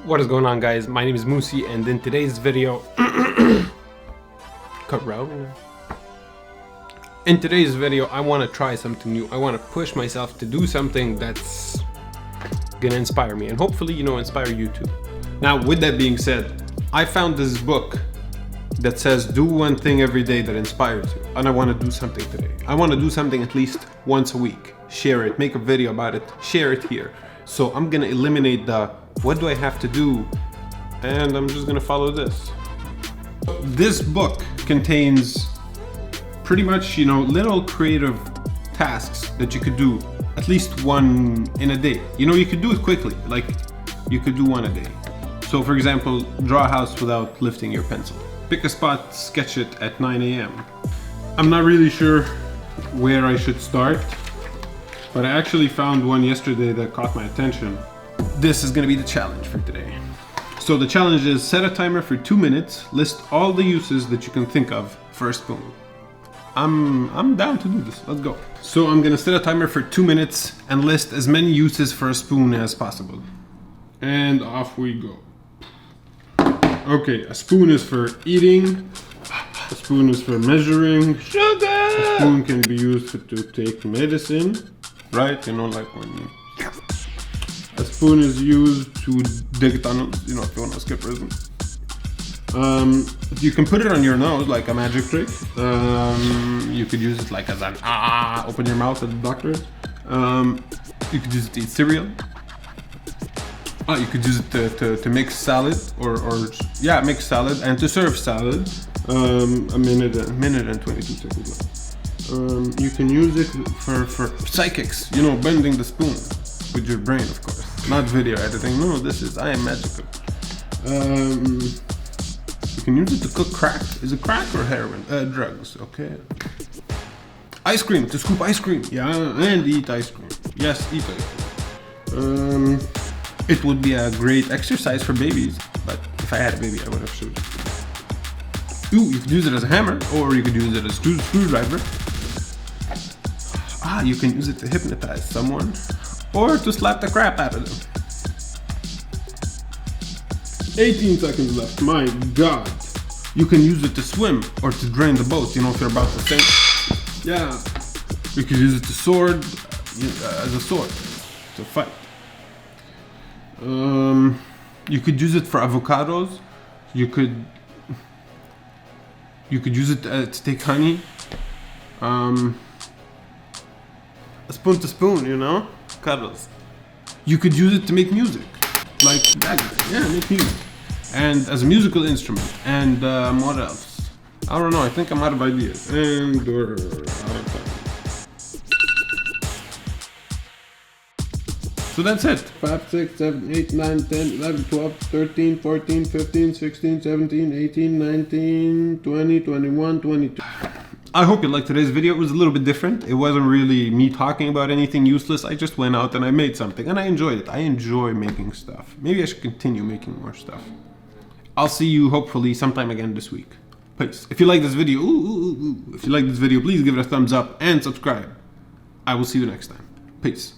What is going on, guys? My name is Musi, and in today's video in today's video I want to try something new. I want to push myself to do something that's gonna inspire me and hopefully, you know, inspire you too. Now, with that being said, I found this book that says do one thing every day that inspires you, and I want to do something today. I want to do something at least once a week. Share it, make a video about it, share it here. So I'm gonna eliminate the what do I have to do, and I'm just gonna follow this. This book contains pretty much, you know, little creative tasks that you could do at least one in a day. You know, you could do it quickly, like you could do one a day. So for example, draw a house without lifting your pencil. Pick a spot, sketch it at 9 a.m. I'm not really sure where I should start, but I actually found one yesterday that caught my attention. This is gonna be the challenge for today. So the challenge is set a timer for 2 minutes, list all the uses that you can think of for a spoon. I'm down to do this, let's go. So I'm gonna set a timer for 2 minutes and list as many uses for a spoon as possible. And off we go. Okay, a spoon is for eating, a spoon is for measuring, sugar! A spoon can be used to take medicine, right? You know, like when you... A spoon is used to dig tunnels, you know, if you want to skip prison. You can put it on your nose like a magic trick. You could use it like as an open your mouth at the doctor. You could use it to eat cereal. You could use it to mix salad or mix salad and to serve salad. A minute and 22 seconds left. You can use it for psychics, you know, bending the spoon with your brain, of course. Not video editing. No, I am magical. You can use it to cook crack. Is it crack or heroin? Drugs, okay. Ice cream, to scoop ice cream. Yeah, and eat ice cream. Yes, eat ice cream. It would be a great exercise for babies, but if I had a baby, I would have showed it. Ooh, you could use it as a hammer, or you could use it as a screwdriver. You can use it to hypnotize someone, or to slap the crap out of them. 18 seconds left, my god. You can use it to swim, or to drain the boat, you know, if you're about to sink. Yeah. You could use it to sword, as a sword, to fight. You could use it for avocados. You could use it to take honey. A spoon to spoon, you know, cuddles. You could use it to make music, like that guy. Yeah, make music, and as a musical instrument. And what else? I don't know. I think I'm out of ideas, and we're out of time. So that's it. 5, 6, 7, 8, 9, 10, 11, 12, 13, 14, 15, 16, 17, 18, 19, 20, 21, 22. I hope you liked today's video. It was a little bit different. It wasn't really me talking about anything useless. I just went out and I made something and I enjoyed it. I enjoy making stuff. Maybe I should continue making more stuff. I'll see you hopefully sometime again this week. Peace. If you like this video, if you like this video, please give it a thumbs up and subscribe. I will see you next time. Peace.